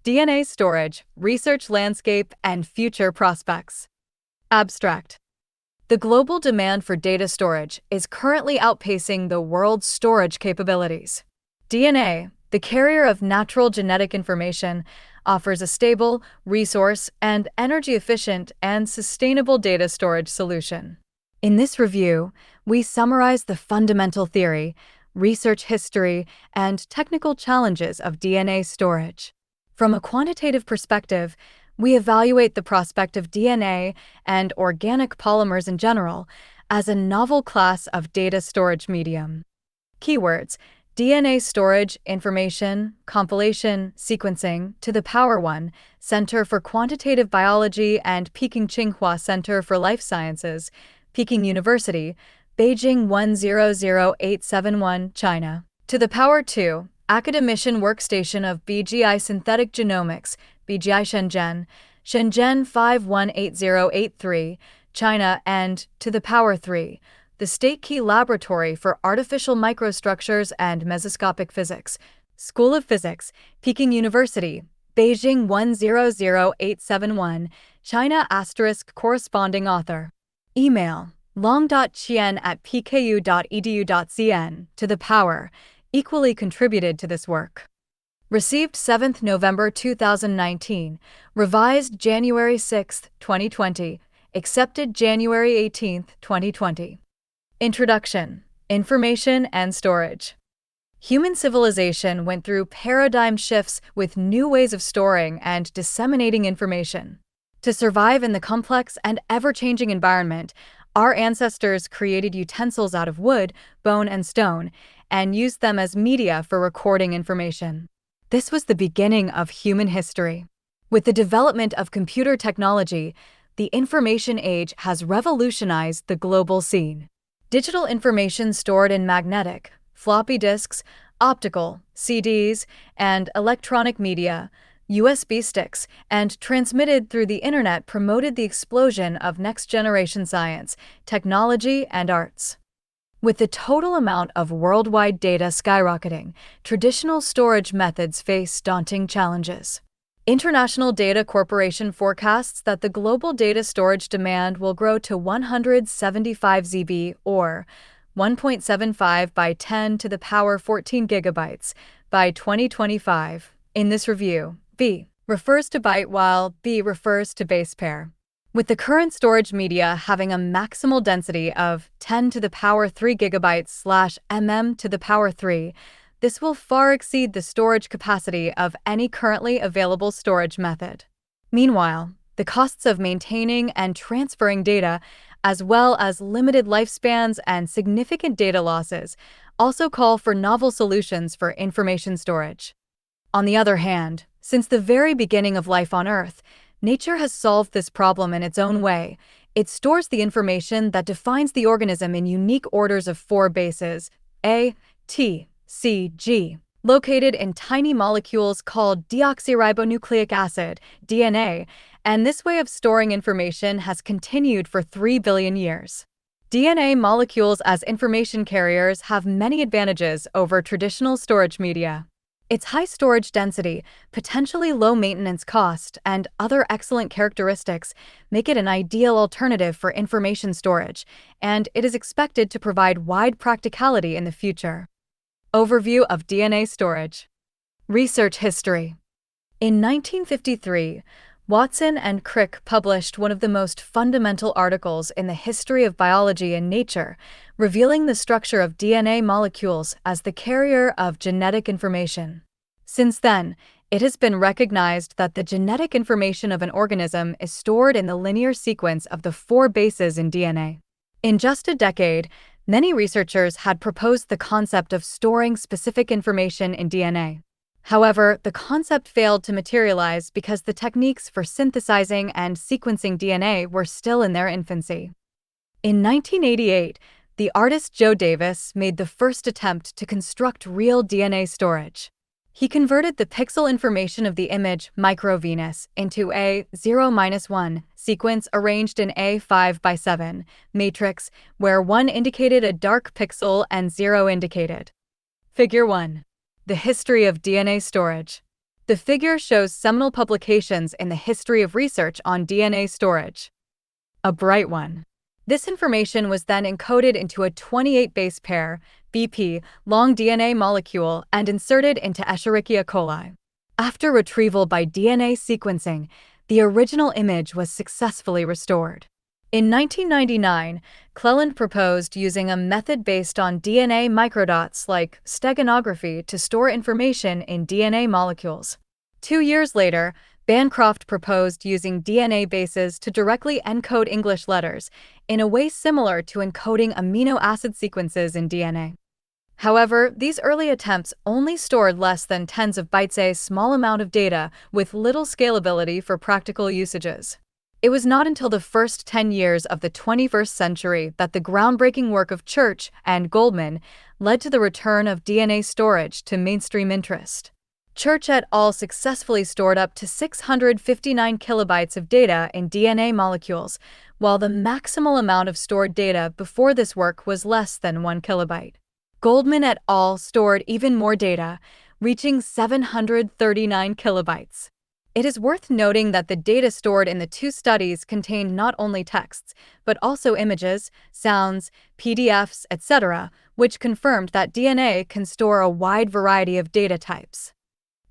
DNA storage, research landscape, and future prospects. Abstract. The global demand for data storage is currently outpacing the world's storage capabilities. DNA, the carrier of natural genetic information, offers a stable, resource, and energy-efficient and sustainable data storage solution. In this review, we summarize the fundamental theory, research history, and technical challenges of DNA storage. From a quantitative perspective, we evaluate the prospect of DNA and organic polymers in general as a novel class of data storage medium. Keywords: DNA storage, information, compilation, sequencing, to the power 1, Center for Quantitative Biology and Peking Tsinghua Center for Life Sciences, Peking University, Beijing 100871, China. To the power 2, Academician Workstation of BGI Synthetic Genomics, BGI Shenzhen, Shenzhen 518083, China, and to the power 3, the State Key Laboratory for Artificial Microstructures and Mesoscopic Physics, School of Physics, Peking University, Beijing 100871, China *, corresponding author. Email: long.qian@pku.edu.cn, to the power, equally contributed to this work. Received 7th November 2019, revised January 6, 2020, accepted January 18, 2020. Introduction: Information and Storage. Human civilization went through paradigm shifts with new ways of storing and disseminating information. To survive in the complex and ever-changing environment, our ancestors created utensils out of wood, bone, and stone, and used them as media for recording information. This was the beginning of human history. With the development of computer technology, the information age has revolutionized the global scene. Digital information stored in magnetic, floppy disks, optical, CDs, and electronic media, USB sticks, and transmitted through the internet promoted the explosion of next-generation science, technology, and arts. With the total amount of worldwide data skyrocketing, traditional storage methods face daunting challenges. International Data Corporation forecasts that the global data storage demand will grow to 175 ZB, or 1.75 by 10 to the power 14 gigabytes, by 2025. In this review, B refers to byte while B refers to base pair. With the current storage media having a maximal density of 10 to the power 3 gigabytes /mm to the power 3, this will far exceed the storage capacity of any currently available storage method. Meanwhile, the costs of maintaining and transferring data, as well as limited lifespans and significant data losses, also call for novel solutions for information storage. On the other hand, since the very beginning of life on Earth, nature has solved this problem in its own way. It stores the information that defines the organism in unique orders of 4 bases, A, T, C, G, located in tiny molecules called deoxyribonucleic acid, DNA, and this way of storing information has continued for 3 billion years. DNA molecules as information carriers have many advantages over traditional storage media. Its high storage density, potentially low maintenance cost, and other excellent characteristics make it an ideal alternative for information storage, and it is expected to provide wide practicality in the future. Overview of DNA storage. Research history. In 1953, Watson and Crick published one of the most fundamental articles in the history of biology in Nature, revealing the structure of DNA molecules as the carrier of genetic information. Since then, it has been recognized that the genetic information of an organism is stored in the linear sequence of the 4 bases in DNA. In just a decade, many researchers had proposed the concept of storing specific information in DNA. However, the concept failed to materialize because the techniques for synthesizing and sequencing DNA were still in their infancy. In 1988, the artist Joe Davis made the first attempt to construct real DNA storage. He converted the pixel information of the image microVenus into a 0-1 sequence arranged in a 5x7 matrix, where 1 indicated a dark pixel and 0 indicated. Figure 1. The history of DNA storage. The figure shows seminal publications in the history of research on DNA storage. A bright one. This information was then encoded into a 28 base pair, BP, long DNA molecule and inserted into Escherichia coli. After retrieval by DNA sequencing, the original image was successfully restored. In 1999, Cleland proposed using a method based on DNA microdots like steganography to store information in DNA molecules. 2 years later, Bancroft proposed using DNA bases to directly encode English letters in a way similar to encoding amino acid sequences in DNA. However, these early attempts only stored less than tens of bytes, a small amount of data with little scalability for practical usages. It was not until the first 10 years of the 21st century that the groundbreaking work of Church and Goldman led to the return of DNA storage to mainstream interest. Church et al. Successfully stored up to 659 kilobytes of data in DNA molecules, while the maximal amount of stored data before this work was less than 1 kilobyte. Goldman et al. Stored even more data, reaching 739 kilobytes. It is worth noting that the data stored in the two studies contained not only texts, but also images, sounds, PDFs, etc., which confirmed that DNA can store a wide variety of data types.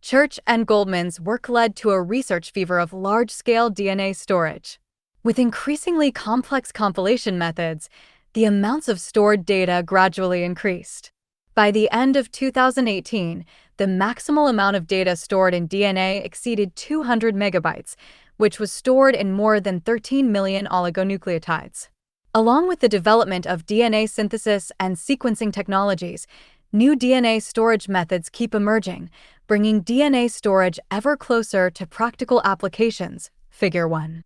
Church and Goldman's work led to a research fever of large-scale DNA storage. With increasingly complex compilation methods, the amounts of stored data gradually increased. By the end of 2018, the maximal amount of data stored in DNA exceeded 200 megabytes, which was stored in more than 13 million oligonucleotides. Along with the development of DNA synthesis and sequencing technologies, new DNA storage methods keep emerging, bringing DNA storage ever closer to practical applications. Figure 1.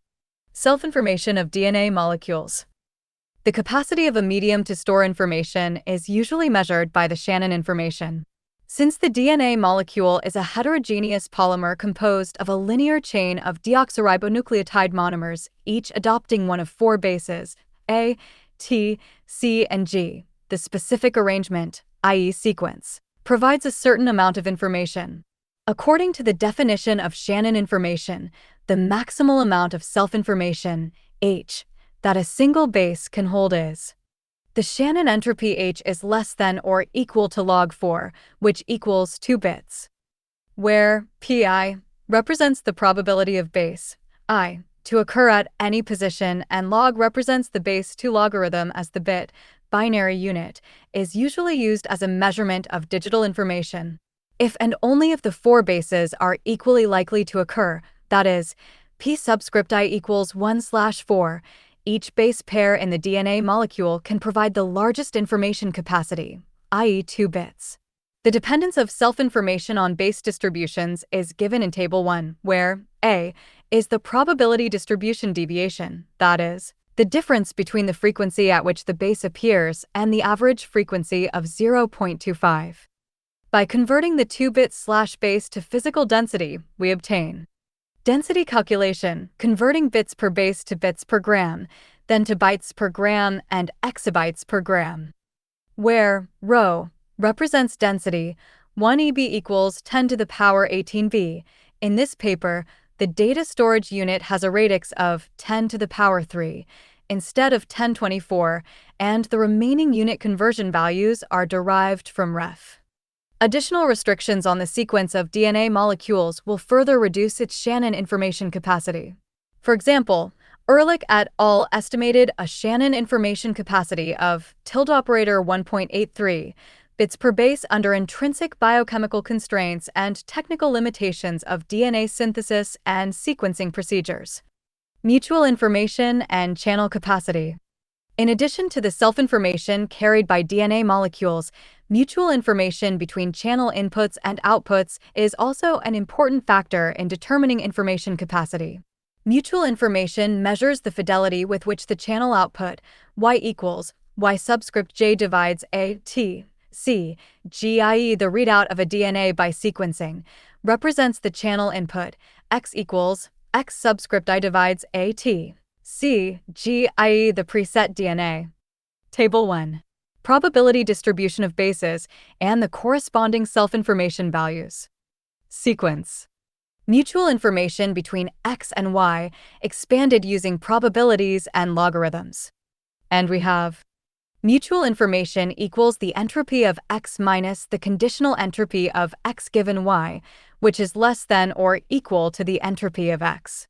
Self-information of DNA molecules. The capacity of a medium to store information is usually measured by the Shannon information. Since the DNA molecule is a heterogeneous polymer composed of a linear chain of deoxyribonucleotide monomers, each adopting one of 4 bases, A, T, C, and G, the specific arrangement, i.e. sequence, provides a certain amount of information. According to the definition of Shannon information, the maximal amount of self-information, H, that a single base can hold is. The Shannon entropy H is less than or equal to log 4, which equals 2 bits. Where pi represents the probability of base I to occur at any position and log represents the base 2 logarithm as the bit binary unit, is usually used as a measurement of digital information. If and only if the 4 bases are equally likely to occur, that is, p subscript I equals 1/4, each base pair in the DNA molecule can provide the largest information capacity, i.e. 2 bits. The dependence of self-information on base distributions is given in Table 1, where A is the probability distribution deviation, that is, the difference between the frequency at which the base appears and the average frequency of 0.25. By converting the 2-bit/base to physical density, we obtain density calculation, converting bits per base to bits per gram, then to bytes per gram and exabytes per gram. Where ρ represents density, 1 EB equals 10 to the power 18 B. In this paper, the data storage unit has a radix of 10 to the power 3 instead of 1024, and the remaining unit conversion values are derived from ref. Additional restrictions on the sequence of DNA molecules will further reduce its Shannon information capacity. For example, Ehrlich et al. Estimated a Shannon information capacity of tilde operator 1.83 bits per base under intrinsic biochemical constraints and technical limitations of DNA synthesis and sequencing procedures. Mutual information and channel capacity. In addition to the self-information carried by DNA molecules, mutual information between channel inputs and outputs is also an important factor in determining information capacity. Mutual information measures the fidelity with which the channel output, y equals y subscript j divides a t c g, i.e. the readout of a DNA by sequencing, represents the channel input, x equals x subscript I divides a t c g, i.e. the preset DNA. Table 1. Probability distribution of bases and the corresponding self-information values. Sequence. Mutual information between x and y expanded using probabilities and logarithms. And we have mutual information equals the entropy of x minus the conditional entropy of x given y, which is less than or equal to the entropy of x.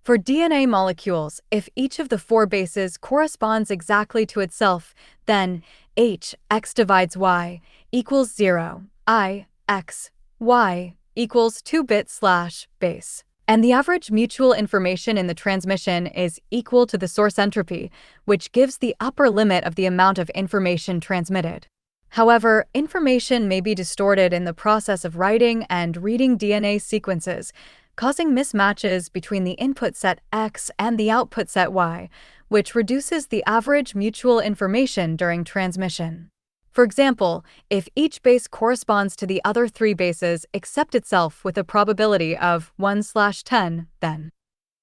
For DNA molecules, if each of the four bases corresponds exactly to itself, then h x divides y equals 0, I x y equals 2-bit/base. And the average mutual information in the transmission is equal to the source entropy, which gives the upper limit of the amount of information transmitted. However, information may be distorted in the process of writing and reading DNA sequences, causing mismatches between the input set X and the output set Y, which reduces the average mutual information during transmission. For example, if each base corresponds to the other three bases except itself with a probability of 1/10, then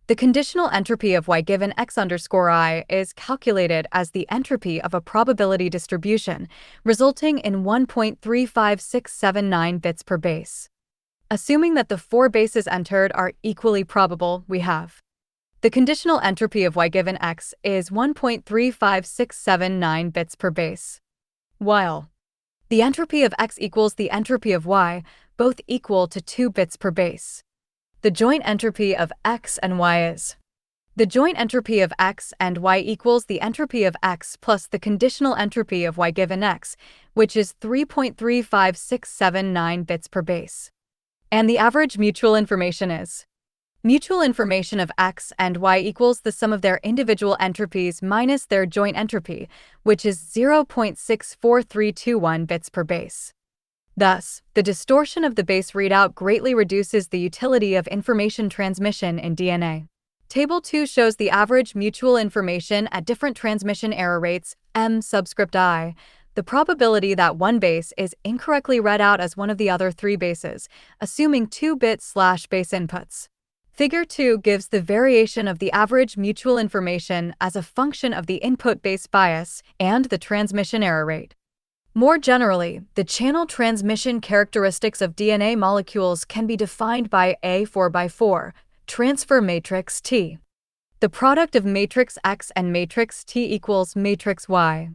the conditional entropy of y given x_i is calculated as the entropy of a probability distribution, resulting in 1.35679 bits per base. Assuming that the four bases entered are equally probable, we have the conditional entropy of y given x is 1.35679 bits per base, while the entropy of x equals the entropy of y, both equal to 2 bits per base. The joint entropy of x and y is the joint entropy of x and y equals the entropy of x plus the conditional entropy of y given x, which is 3.35679 bits per base. And the average mutual information is mutual information of x and y equals the sum of their individual entropies minus their joint entropy, which is 0.64321 bits per base. Thus, the distortion of the base readout greatly reduces the utility of information transmission in DNA. Table 2 shows the average mutual information at different transmission error rates, m_i, the probability that one base is incorrectly read out as one of the other three bases, assuming 2-bit/base inputs. Figure 2 gives the variation of the average mutual information as a function of the input base bias and the transmission error rate. More generally, the channel transmission characteristics of DNA molecules can be defined by a 4x4 transfer matrix T. The product of matrix X and matrix T equals matrix Y,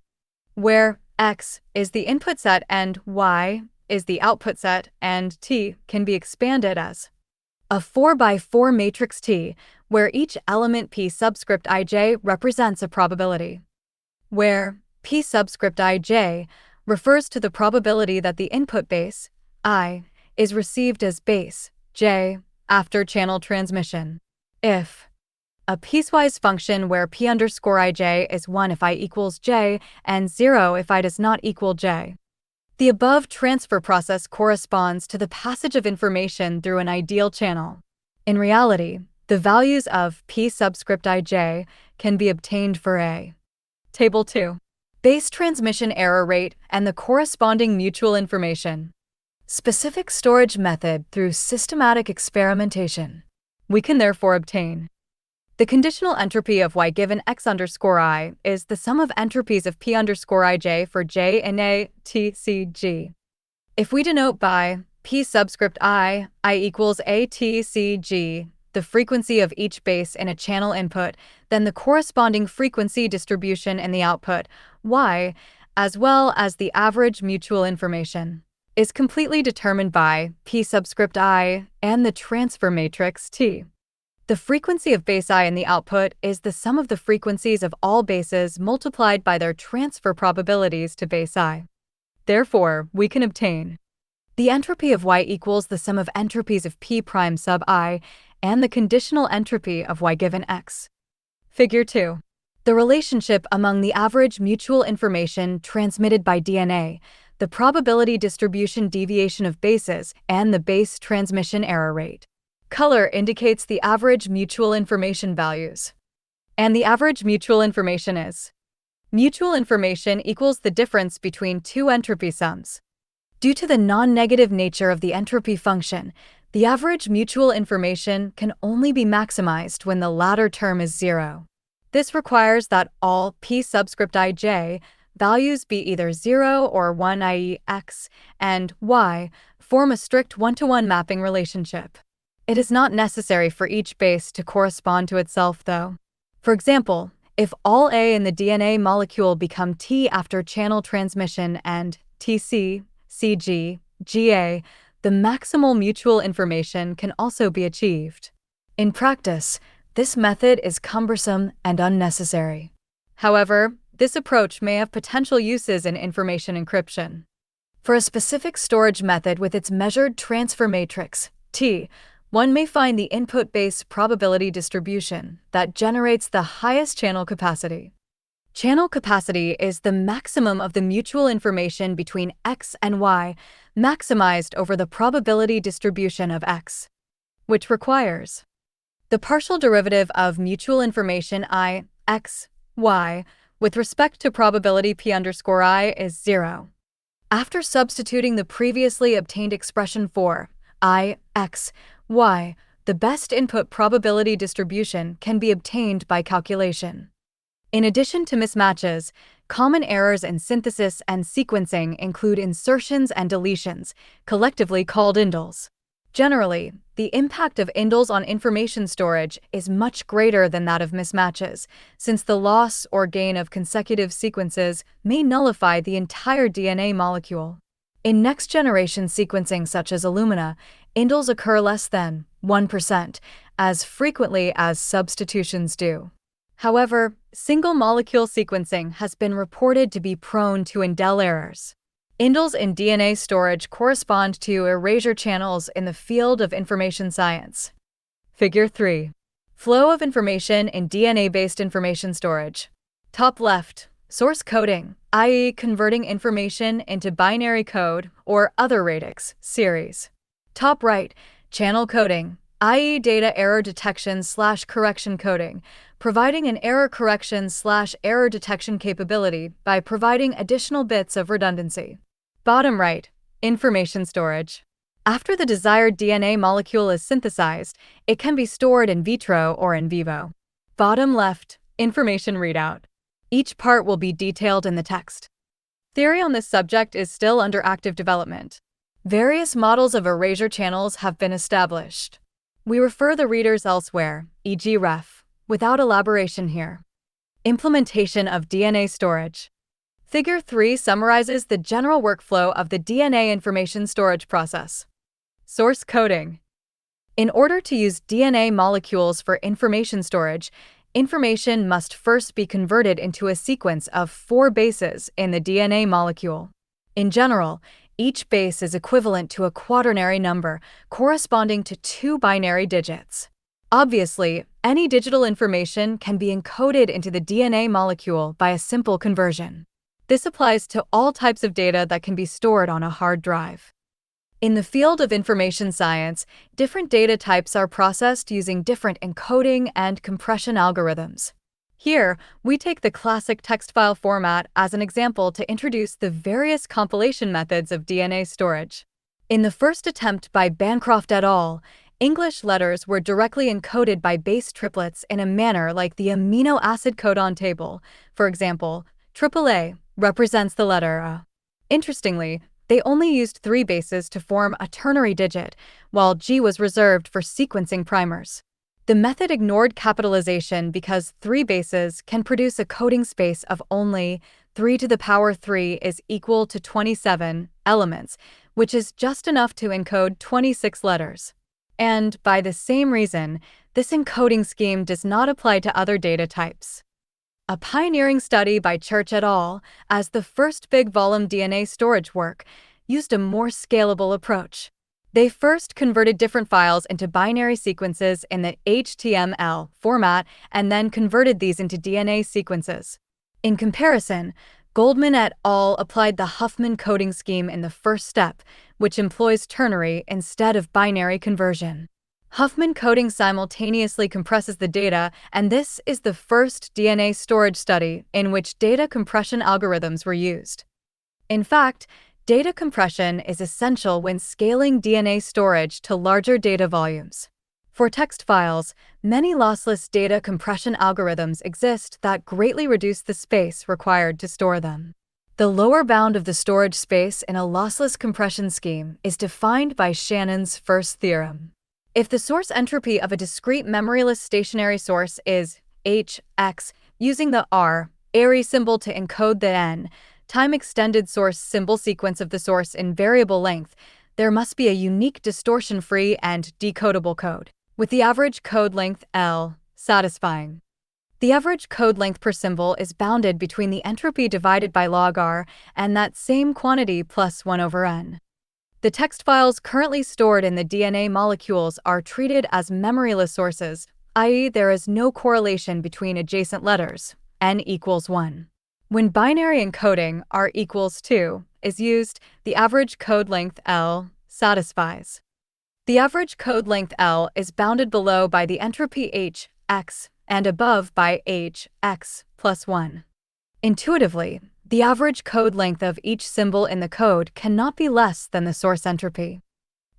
where X is the input set and Y is the output set, and T can be expanded as a 4x4 matrix T, where each element P_ij represents a probability, where P_ij refers to the probability that the input base, I, is received as base, j, after channel transmission. If a piecewise function where P_ij is 1 if I equals j and 0 if I does not equal j. The above transfer process corresponds to the passage of information through an ideal channel. In reality, the values of P_ij can be obtained for a. Table 2. Base transmission error rate and the corresponding mutual information. Specific storage method through systematic experimentation. We can therefore obtain the conditional entropy of y given x_i is the sum of entropies of P_ij for j in a, t, c, g. If we denote by P_i equals a, t, c, g, the frequency of each base in a channel input, then the corresponding frequency distribution in the output, y, as well as the average mutual information, is completely determined by P_i and the transfer matrix T. The frequency of base I in the output is the sum of the frequencies of all bases multiplied by their transfer probabilities to base I. Therefore, we can obtain the entropy of y equals the sum of entropies of P'(i) and the conditional entropy of y given x. Figure 2. The relationship among the average mutual information transmitted by DNA, the probability distribution deviation of bases, and the base transmission error rate. Color indicates the average mutual information values. And the average mutual information is mutual information equals the difference between two entropy sums. Due to the non-negative nature of the entropy function, the average mutual information can only be maximized when the latter term is 0. This requires that all P_ij values be either 0 or 1, i.e. x and y form a strict one-to-one mapping relationship. It is not necessary for each base to correspond to itself, though. For example, if all A in the DNA molecule become T after channel transmission and TC, CG, GA, the maximal mutual information can also be achieved. In practice, this method is cumbersome and unnecessary. However, this approach may have potential uses in information encryption. For a specific storage method with its measured transfer matrix, T, one may find the input base probability distribution that generates the highest channel capacity. Channel capacity is the maximum of the mutual information between X and Y, maximized over the probability distribution of X, which requires the partial derivative of mutual information I, X, Y, with respect to probability P_I is 0. After substituting the previously obtained expression for I, X, Y, the best input probability distribution can be obtained by calculation. In addition to mismatches, common errors in synthesis and sequencing include insertions and deletions, collectively called indels. Generally, the impact of indels on information storage is much greater than that of mismatches, since the loss or gain of consecutive sequences may nullify the entire DNA molecule. In next-generation sequencing such as Illumina, indels occur less than 1%, as frequently as substitutions do. However, single-molecule sequencing has been reported to be prone to indel errors. Indels in DNA storage correspond to erasure channels in the field of information science. Figure 3. Flow of information in DNA-based information storage. Top left, source coding, i.e. converting information into binary code or other radix series. Top right, channel coding, i.e. data error detection/correction coding, providing an error correction/error detection capability by providing additional bits of redundancy. Bottom right, information storage. After the desired DNA molecule is synthesized, it can be stored in vitro or in vivo. Bottom left, information readout. Each part will be detailed in the text. Theory on this subject is still under active development. Various models of erasure channels have been established. We refer the readers elsewhere, e.g. ref, without elaboration here. Implementation of DNA storage. Figure 3 summarizes the general workflow of the DNA information storage process. Source coding. In order to use DNA molecules for information storage, information must first be converted into a sequence of 4 bases in the DNA molecule. In general, each base is equivalent to a quaternary number corresponding to 2 binary digits. Obviously, any digital information can be encoded into the DNA molecule by a simple conversion. This applies to all types of data that can be stored on a hard drive. In the field of information science, different data types are processed using different encoding and compression algorithms. Here, we take the classic text file format as an example to introduce the various compilation methods of DNA storage. In the first attempt by Bancroft et al., English letters were directly encoded by base triplets in a manner like the amino acid codon table. For example, AAA represents the letter A. Interestingly, they only used 3 bases to form a ternary digit, while G was reserved for sequencing primers. The method ignored capitalization because 3 bases can produce a coding space of only 3 to the power 3 is equal to 27 elements, which is just enough to encode 26 letters. And, by the same reason, this encoding scheme does not apply to other data types. A pioneering study by Church et al., as the first big-volume DNA storage work, used a more scalable approach. They first converted different files into binary sequences in the HTML format and then converted these into DNA sequences. In comparison, Goldman et al. Applied the Huffman coding scheme in the first step, which employs ternary instead of binary conversion. Huffman coding simultaneously compresses the data, and this is the first DNA storage study in which data compression algorithms were used. In fact, data compression is essential when scaling DNA storage to larger data volumes. For text files, many lossless data compression algorithms exist that greatly reduce the space required to store them. The lower bound of the storage space in a lossless compression scheme is defined by Shannon's first theorem. If the source entropy of a discrete memoryless stationary source is hx, using the array symbol to encode the n time-extended source symbol sequence of the source in variable length, there must be a unique distortion-free and decodable code, with the average code length L satisfying. The average code length per symbol is bounded between the entropy divided by log r and that same quantity plus 1 over n. The text files currently stored in the DNA molecules are treated as memoryless sources, i.e., there is no correlation between adjacent letters, n equals 1. When binary encoding r equals 2 is used, the average code length L satisfies. The average code length L is bounded below by the entropy hx and above by hx plus 1. Intuitively, the average code length of each symbol in the code cannot be less than the source entropy.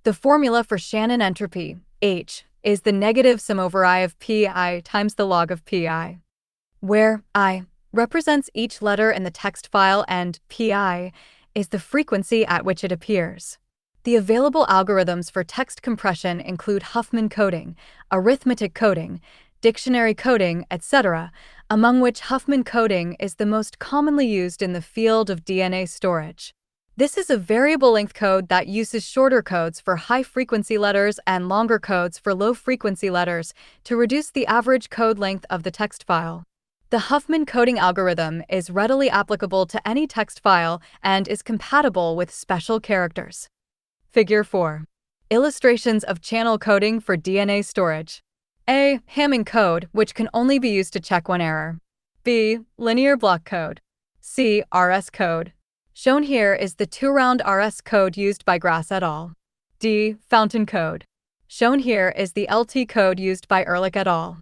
The formula for Shannon entropy, H, is the negative sum over I of pi times the log of pi, where I represents each letter in the text file and pi is the frequency at which it appears. The available algorithms for text compression include Huffman coding, arithmetic coding, dictionary coding, etc., among which Huffman coding is the most commonly used in the field of DNA storage. This is a variable length code that uses shorter codes for high-frequency letters and longer codes for low-frequency letters to reduce the average code length of the text file. The Huffman coding algorithm is readily applicable to any text file and is compatible with special characters. Figure 4. Illustrations of channel coding for DNA storage. A. Hamming code, which can only be used to check one error. B. Linear block code. C. RS code. Shown here is the 2-round RS code used by Grass et al. D. Fountain code. Shown here is the LT code used by Ehrlich et al.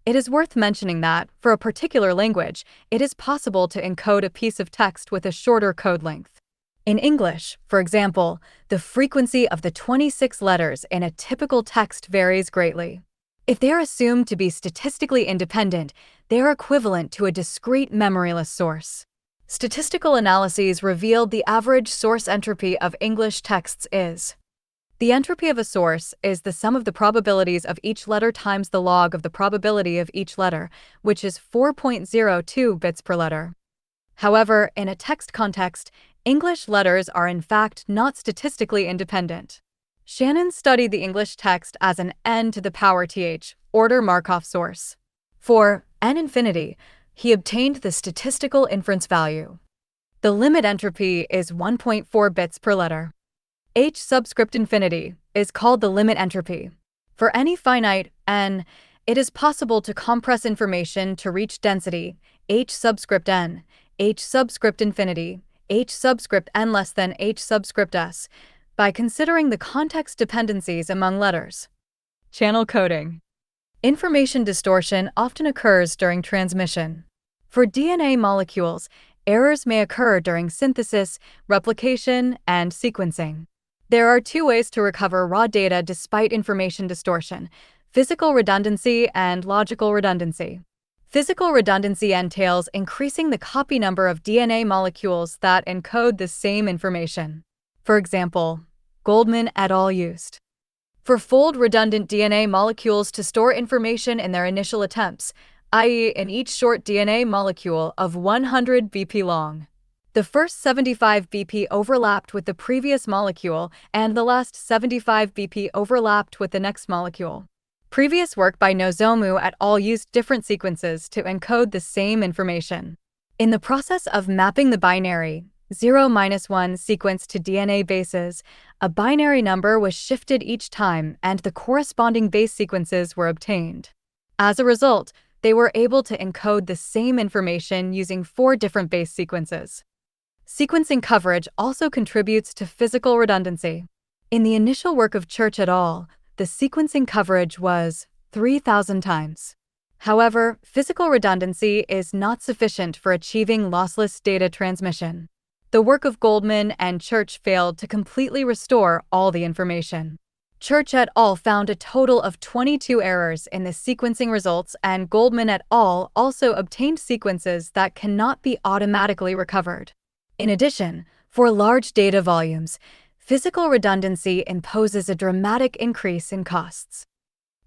It is worth mentioning that, for a particular language, it is possible to encode a piece of text with a shorter code length. In English, for example, the frequency of the 26 letters in a typical text varies greatly. If they are assumed to be statistically independent, they are equivalent to a discrete memoryless source. Statistical analyses revealed the average source entropy of English texts is. The entropy of a source is the sum of the probabilities of each letter times the log of the probability of each letter, which is 4.02 bits per letter. However, in a text context, English letters are in fact not statistically independent. Shannon studied the English text as an n to the power th order Markov source. For n infinity, he obtained the statistical inference value. The limit entropy is 1.4 bits per letter. H subscript infinity is called the limit entropy. For any finite n, it is possible to compress information to reach density h subscript n, h subscript infinity, h subscript n less than h subscript s, by considering the context dependencies among letters. Channel coding. Information distortion often occurs during transmission. For DNA molecules, errors may occur during synthesis, replication, and sequencing. There are two ways to recover raw data despite information distortion: physical redundancy and logical redundancy. Physical redundancy entails increasing the copy number of DNA molecules that encode the same information. For example, Goldman et al. Used for fold redundant DNA molecules to store information in their initial attempts, i.e., in each short DNA molecule of 100 BP long. The first 75 BP overlapped with the previous molecule, and the last 75 BP overlapped with the next molecule. Previous work by Nozomu et al. Used different sequences to encode the same information. In the process of mapping the binary 0-1 sequence to DNA bases, a binary number was shifted each time and the corresponding base sequences were obtained. As a result, they were able to encode the same information using 4 different base sequences. Sequencing coverage also contributes to physical redundancy. In the initial work of Church et al., the sequencing coverage was 3,000 times. However, physical redundancy is not sufficient for achieving lossless data transmission. The work of Goldman and Church failed to completely restore all the information. Church et al. Found a total of 22 errors in the sequencing results, and Goldman et al. Also obtained sequences that cannot be automatically recovered. In addition, for large data volumes, physical redundancy imposes a dramatic increase in costs.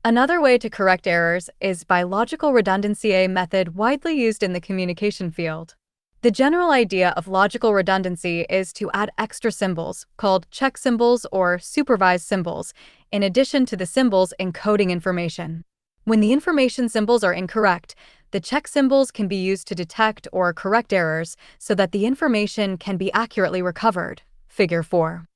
Another way to correct errors is by logical redundancy, a method widely used in the communication field. The general idea of logical redundancy is to add extra symbols, called check symbols or supervised symbols, in addition to the symbols encoding information. When the information symbols are incorrect, the check symbols can be used to detect or correct errors so that the information can be accurately recovered. Figure 4.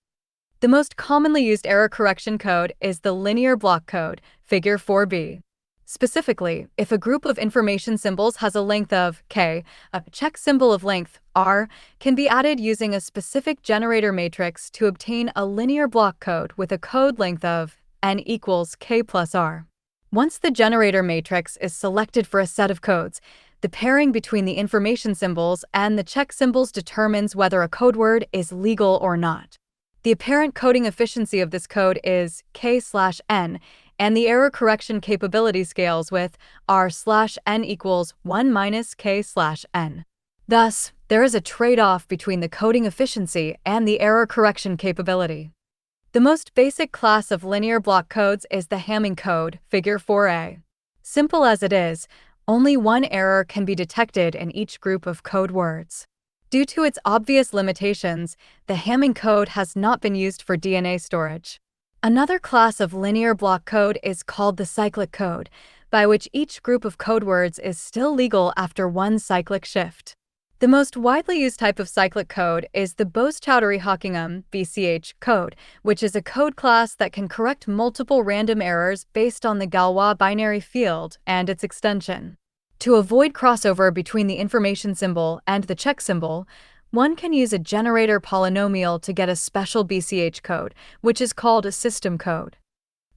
The most commonly used error correction code is the linear block code, Figure 4b. Specifically, if a group of information symbols has a length of k, a check symbol of length r can be added using a specific generator matrix to obtain a linear block code with a code length of n equals k plus r. Once the generator matrix is selected for a set of codes, the pairing between the information symbols and the check symbols determines whether a code word is legal or not. The apparent coding efficiency of this code is k/n, and the error correction capability scales with r/n equals 1 minus k/n. Thus, there is a trade-off between the coding efficiency and the error correction capability. The most basic class of linear block codes is the Hamming code, Figure 4a. Simple as it is, only one error can be detected in each group of code words. Due to its obvious limitations, the Hamming code has not been used for DNA storage. Another class of linear block code is called the cyclic code, by which each group of code words is still legal after one cyclic shift. The most widely used type of cyclic code is the Bose-Chowdhury-Hockingham (BCH) code, which is a code class that can correct multiple random errors based on the Galois binary field and its extension. To avoid crossover between the information symbol and the check symbol, one can use a generator polynomial to get a special BCH code, which is called a system code.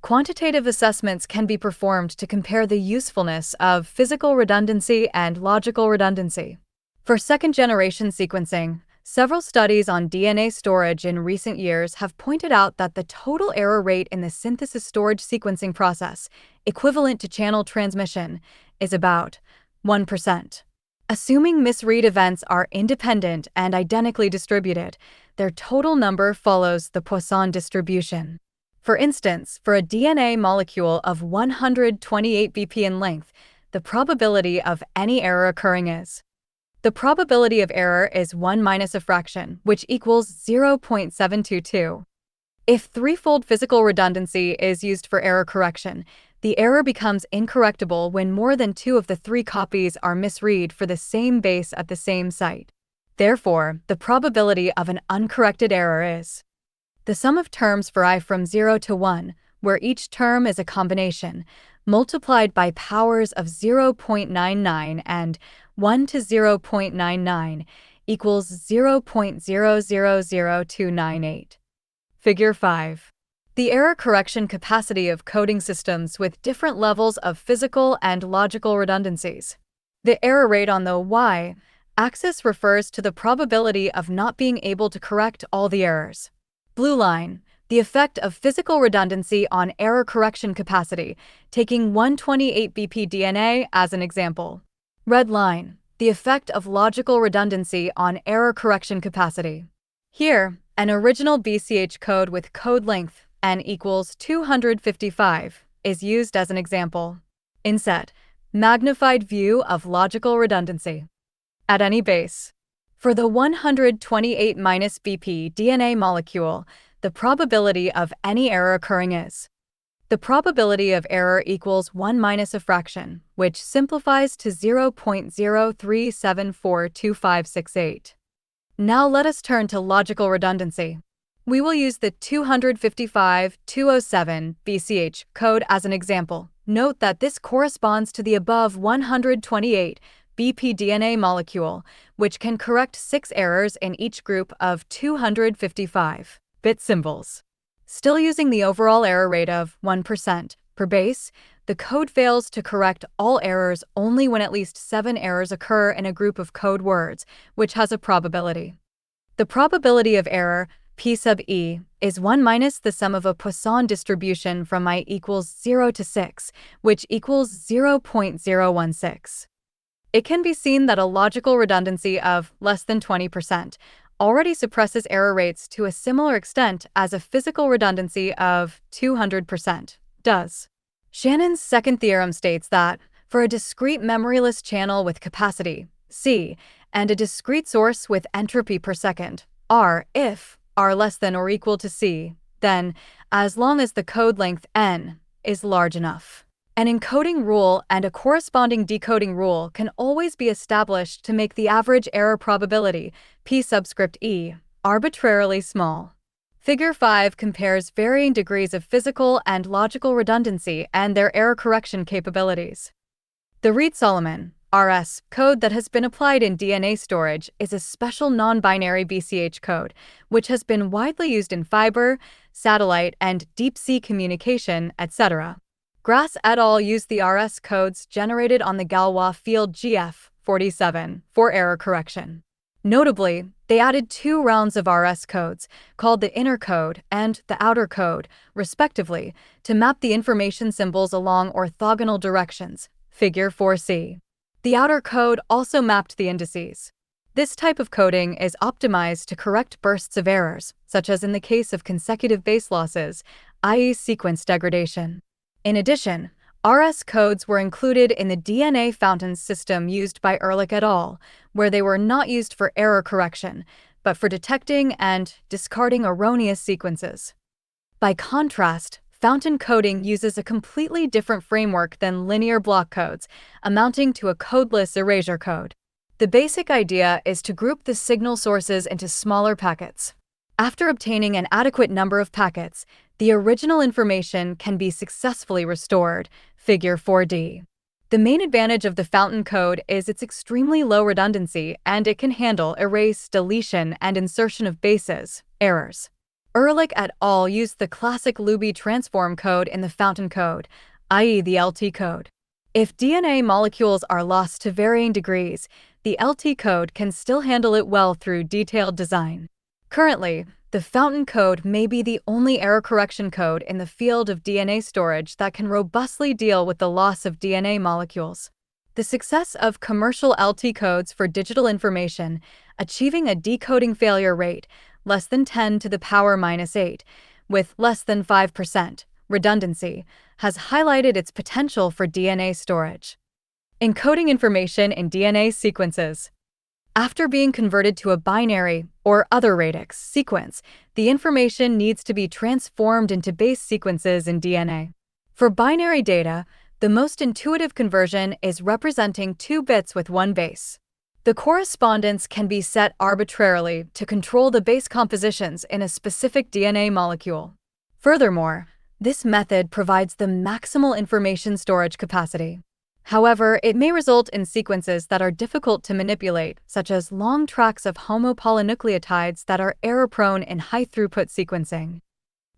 Quantitative assessments can be performed to compare the usefulness of physical redundancy and logical redundancy. For second-generation sequencing, several studies on DNA storage in recent years have pointed out that the total error rate in the synthesis storage sequencing process, equivalent to channel transmission, is about 1%. Assuming misread events are independent and identically distributed, their total number follows the Poisson distribution. For instance, for a DNA molecule of 128 BP in length, the probability of any error occurring is. The probability of error is 1 minus a fraction, which equals 0.722. If threefold physical redundancy is used for error correction, the error becomes incorrectable when more than 2 of the 3 copies are misread for the same base at the same site. Therefore, the probability of an uncorrected error is the sum of terms for I from 0 to 1, where each term is a combination, multiplied by powers of 0.99 and 1 to 0.99 equals 0.000298. Figure 5. The error correction capacity of coding systems with different levels of physical and logical redundancies. The error rate on the y-axis refers to the probability of not being able to correct all the errors. Blue line, the effect of physical redundancy on error correction capacity, taking 128 BP DNA as an example. Red line, the effect of logical redundancy on error correction capacity. Here, an original BCH code with code length n equals 255 is used as an example. Inset, magnified view of logical redundancy. At any base. For the 128 minus BP DNA molecule, the probability of any error occurring is. The probability of error equals 1 minus a fraction, which simplifies to 0.03742568. Now let us turn to logical redundancy. We will use the 255-207 BCH code as an example. Note that this corresponds to the above 128 BP DNA molecule, which can correct 6 errors in each group of 255 bit symbols. Still using the overall error rate of 1% per base, the code fails to correct all errors only when at least 7 errors occur in a group of code words, which has a probability. The probability of error, P sub e, is 1 minus the sum of a Poisson distribution from I equals 0 to 6, which equals 0.016. It can be seen that a logical redundancy of less than 20% already suppresses error rates to a similar extent as a physical redundancy of 200% does. Shannon's second theorem states that, for a discrete memoryless channel with capacity, C, and a discrete source with entropy per second, R, if R less than or equal to C, then, as long as the code length N is large enough, an encoding rule and a corresponding decoding rule can always be established to make the average error probability, P subscript E, arbitrarily small. Figure 5 compares varying degrees of physical and logical redundancy and their error correction capabilities. The Reed-Solomon RS code that has been applied in DNA storage is a special non-binary BCH code, which has been widely used in fiber, satellite, and deep-sea communication, etc. Grass et al. Used the RS codes generated on the Galois field GF47 for error correction. Notably, they added 2 rounds of RS codes, called the inner code and the outer code, respectively, to map the information symbols along orthogonal directions, figure 4c. The outer code also mapped the indices. This type of coding is optimized to correct bursts of errors, such as in the case of consecutive base losses, i.e. sequence degradation. In addition, RS codes were included in the DNA fountains system used by Ehrlich et al., where they were not used for error correction, but for detecting and discarding erroneous sequences. By contrast, fountain coding uses a completely different framework than linear block codes, amounting to a codeless erasure code. The basic idea is to group the signal sources into smaller packets. After obtaining an adequate number of packets, the original information can be successfully restored, figure 4d. The main advantage of the fountain code is its extremely low redundancy, and it can handle erase, deletion, and insertion of bases, errors. Ehrlich et al. Used the classic Luby transform code in the fountain code, i.e. the LT code. If DNA molecules are lost to varying degrees, the LT code can still handle it well through detailed design. Currently, the fountain code may be the only error correction code in the field of DNA storage that can robustly deal with the loss of DNA molecules. The success of commercial LT codes for digital information, achieving a decoding failure rate less than 10 to the power minus 8, with less than 5% redundancy, has highlighted its potential for DNA storage. Encoding information in DNA sequences. After being converted to a binary or other radix sequence, the information needs to be transformed into base sequences in DNA. For binary data, the most intuitive conversion is representing 2 bits with 1 base. The correspondence can be set arbitrarily to control the base compositions in a specific DNA molecule. Furthermore, this method provides the maximal information storage capacity. However, it may result in sequences that are difficult to manipulate, such as long tracks of homopolynucleotides that are error-prone in high-throughput sequencing.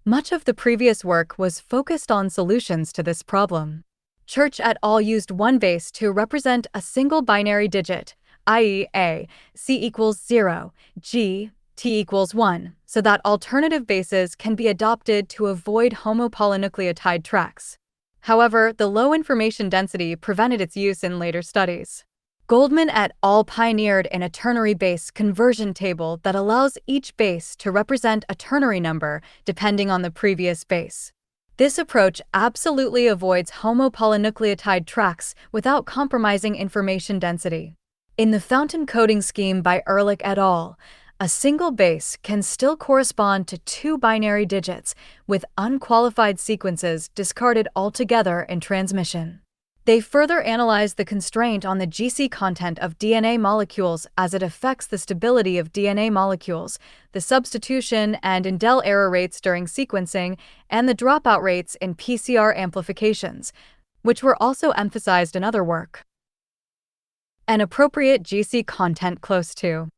Much of the previous work was focused on solutions to this problem. Church et al. Used 1 base to represent a single binary digit, i.e. A, C equals 0, G, T equals 1, so that alternative bases can be adopted to avoid homopolynucleotide tracks. However, the low information density prevented its use in later studies. Goldman et al. Pioneered an a ternary base conversion table that allows each base to represent a ternary number depending on the previous base. This approach absolutely avoids homopolynucleotide tracks without compromising information density. In the fountain coding scheme by Ehrlich et al., a single base can still correspond to 2 binary digits, with unqualified sequences discarded altogether in transmission. They further analyze the constraint on the GC content of DNA molecules as it affects the stability of DNA molecules, the substitution and indel error rates during sequencing, and the dropout rates in PCR amplifications, which were also emphasized in other work. An appropriate GC content close to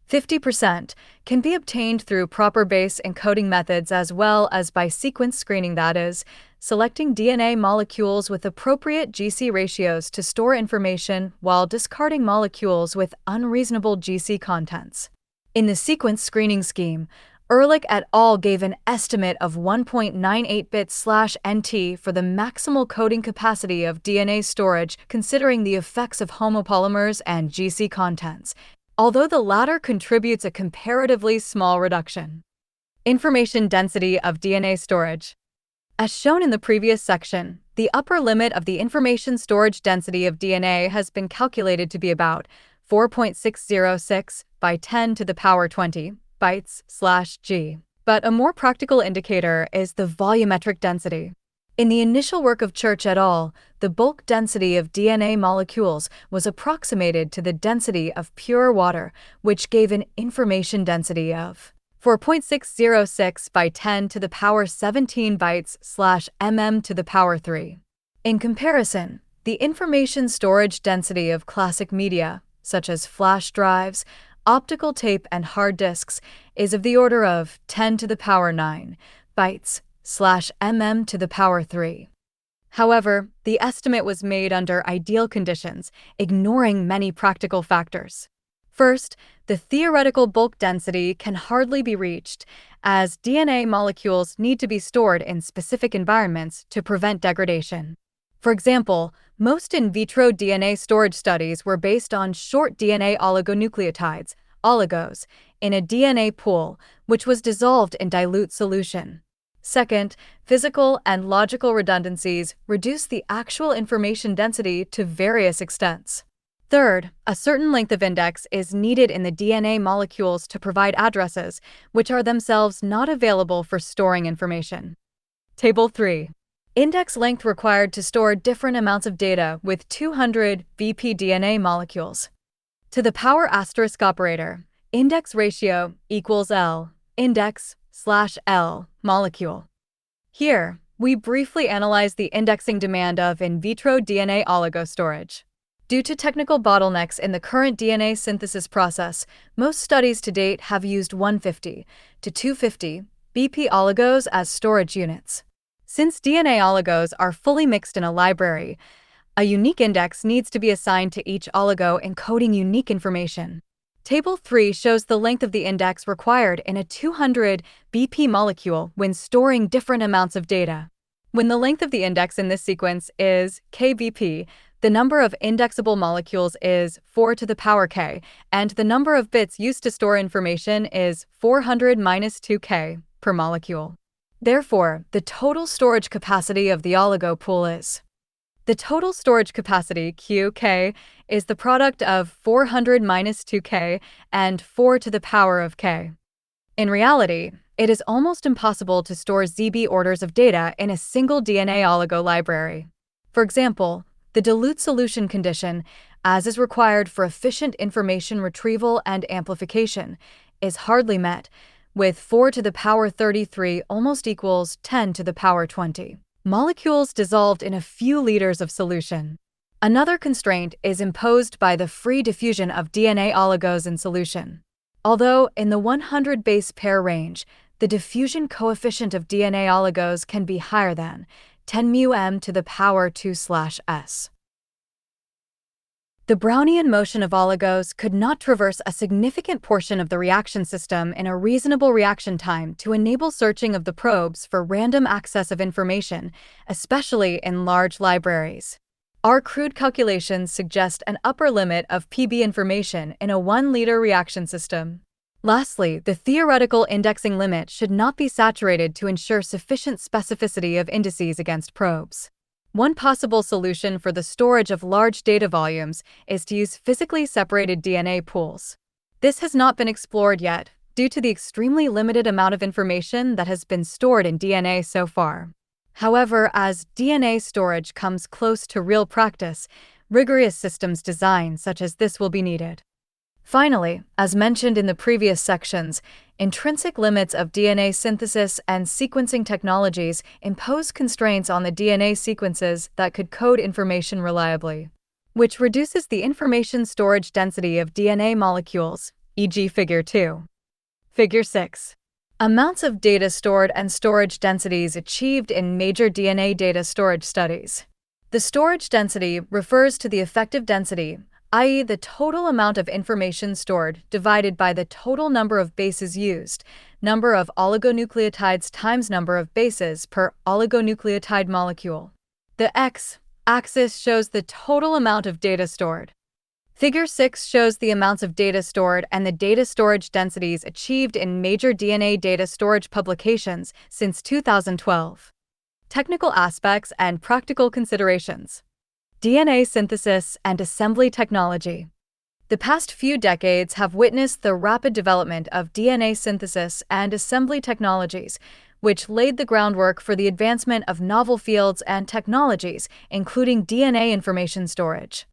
50% can be obtained through proper base encoding methods as well as by sequence screening, that is, selecting DNA molecules with appropriate GC ratios to store information while discarding molecules with unreasonable GC contents. In the sequence screening scheme, Ehrlich et al. Gave an estimate of 1.98 bits/nt for the maximal coding capacity of DNA storage considering the effects of homopolymers and GC contents. although the latter contributes a comparatively small reduction. Information density of DNA storage. As shown in the previous section, the upper limit of the information storage density of DNA has been calculated to be about 4.606 by 10 to the power 20 bytes/g. But a more practical indicator is the volumetric density. In the initial work of Church et al., the bulk density of DNA molecules was approximated to the density of pure water, which gave an information density of 4.606 by 10 to the power 17 bytes/mm to the power 3. In comparison, the information storage density of classic media, such as flash drives, optical tape, and hard disks, is of the order of 10 to the power 9 bytes/mm to the power 3. However, the estimate was made under ideal conditions, ignoring many practical factors. First, the theoretical bulk density can hardly be reached, as DNA molecules need to be stored in specific environments to prevent degradation. For example, most in vitro DNA storage studies were based on short DNA oligonucleotides, oligos, in a DNA pool, which was dissolved in dilute solution. Second, physical and logical redundancies reduce the actual information density to various extents. Third, a certain length of index is needed in the DNA molecules to provide addresses, which are themselves not available for storing information. Table 3. Index length required to store different amounts of data with 200 BP DNA molecules. To the power asterisk operator, index ratio equals L, index/L, molecule. Here, we briefly analyze the indexing demand of in vitro DNA oligo storage. Due to technical bottlenecks in the current DNA synthesis process, most studies to date have used 150 to 250 BP oligos as storage units. Since DNA oligos are fully mixed in a library, a unique index needs to be assigned to each oligo encoding unique information. Table 3 shows the length of the index required in a 200 BP molecule when storing different amounts of data. When the length of the index in this sequence is kbp, the number of indexable molecules is 4 to the power k, and the number of bits used to store information is 400-2k per molecule. Therefore, the total storage capacity of the oligo pool is. The total storage capacity, Qk, is the product of 400-2k and 4 to the power of k. In reality, it is almost impossible to store ZB orders of data in a single DNA oligo library. For example, the dilute solution condition, as is required for efficient information retrieval and amplification, is hardly met, with 4 to the power 33 almost equals 10 to the power 20. Molecules dissolved in a few liters of solution. Another constraint is imposed by the free diffusion of DNA oligos in solution. Although in the 100 base pair range, the diffusion coefficient of DNA oligos can be higher than 10 μm to the power 2/s. The Brownian motion of oligos could not traverse a significant portion of the reaction system in a reasonable reaction time to enable searching of the probes for random access of information, especially in large libraries. Our crude calculations suggest an upper limit of PB information in a 1-liter reaction system. Lastly, the theoretical indexing limit should not be saturated to ensure sufficient specificity of indices against probes. One possible solution for the storage of large data volumes is to use physically separated DNA pools. This has not been explored yet, due to the extremely limited amount of information that has been stored in DNA so far. However, as DNA storage comes close to real practice, rigorous systems design such as this will be needed. Finally, as mentioned in the previous sections, intrinsic limits of DNA synthesis and sequencing technologies impose constraints on the DNA sequences that could code information reliably, which reduces the information storage density of DNA molecules, e.g. Figure 2. Figure 6. Amounts of data stored and storage densities achieved in major DNA data storage studies. The storage density refers to the effective density, i.e. the total amount of information stored divided by the total number of bases used, number of oligonucleotides times number of bases per oligonucleotide molecule. The x-axis shows the total amount of data stored. Figure 6 shows the amounts of data stored and the data storage densities achieved in major DNA data storage publications since 2012. Technical aspects and practical considerations. DNA synthesis and assembly technology. The past few decades have witnessed the rapid development of DNA synthesis and assembly technologies, which laid the groundwork for the advancement of novel fields and technologies, including DNA information storage.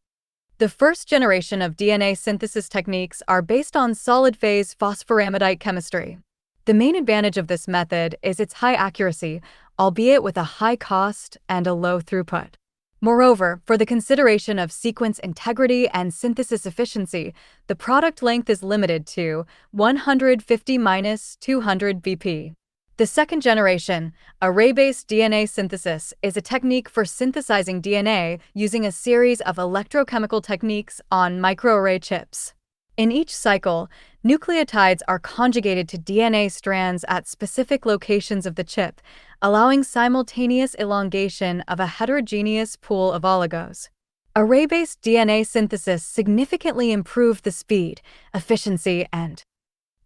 The first generation of DNA synthesis techniques are based on solid-phase phosphoramidite chemistry. The main advantage of this method is its high accuracy, albeit with a high cost and a low throughput. Moreover, for the consideration of sequence integrity and synthesis efficiency, the product length is limited to 150–200 bp. The second generation, array-based DNA synthesis, is a technique for synthesizing DNA using a series of electrochemical techniques on microarray chips. In each cycle, nucleotides are conjugated to DNA strands at specific locations of the chip, allowing simultaneous elongation of a heterogeneous pool of oligos. Array-based DNA synthesis significantly improved the speed, efficiency, and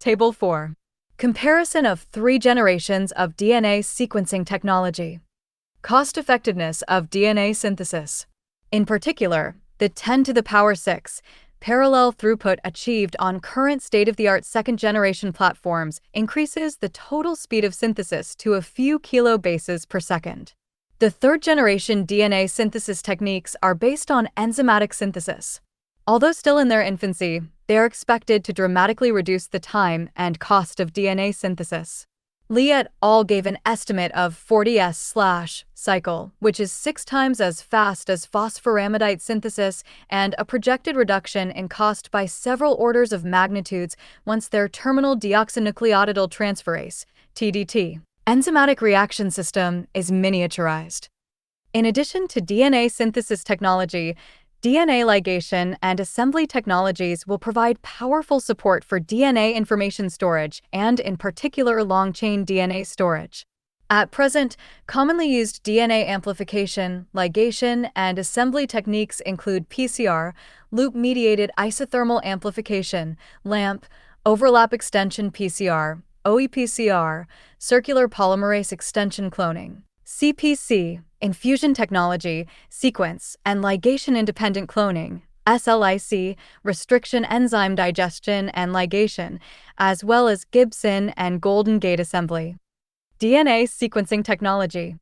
Table 4. Comparison of 3 generations of DNA sequencing technology. Cost-effectiveness of DNA synthesis. In particular, the 10⁶ parallel throughput achieved on current state-of-the-art second-generation platforms increases the total speed of synthesis to a few kilobases per second. The third-generation DNA synthesis techniques are based on enzymatic synthesis. Although still in their infancy, they are expected to dramatically reduce the time and cost of DNA synthesis. Li et al. Gave an estimate of 40s/cycle, which is 6 times as fast as phosphoramidite synthesis, and a projected reduction in cost by several orders of magnitudes once their terminal deoxynucleotidyl transferase (TDT) enzymatic reaction system is miniaturized. In addition to DNA synthesis technology, DNA ligation and assembly technologies will provide powerful support for DNA information storage and, in particular, long-chain DNA storage. At present, commonly used DNA amplification, ligation, and assembly techniques include PCR, loop-mediated isothermal amplification, LAMP, overlap extension PCR, OEPCR, circular polymerase extension cloning, CPC, infusion technology, sequence and ligation-independent cloning, SLIC, restriction enzyme digestion and ligation, as well as Gibson and Golden Gate assembly. DNA sequencing technology.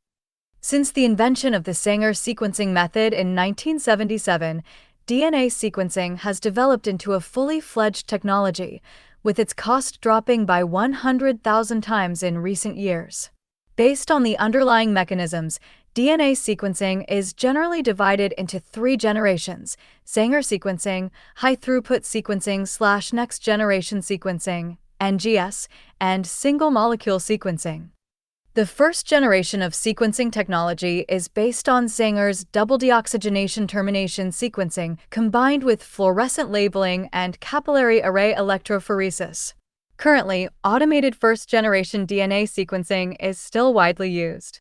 Since the invention of the Sanger sequencing method in 1977, DNA sequencing has developed into a fully fledged technology, with its cost dropping by 100,000 times in recent years. Based on the underlying mechanisms, DNA sequencing is generally divided into 3 generations: Sanger sequencing, high-throughput sequencing/next-generation sequencing, NGS, and single-molecule sequencing. The first generation of sequencing technology is based on Sanger's double deoxygenation termination sequencing combined with fluorescent labeling and capillary array electrophoresis. Currently, automated first-generation DNA sequencing is still widely used.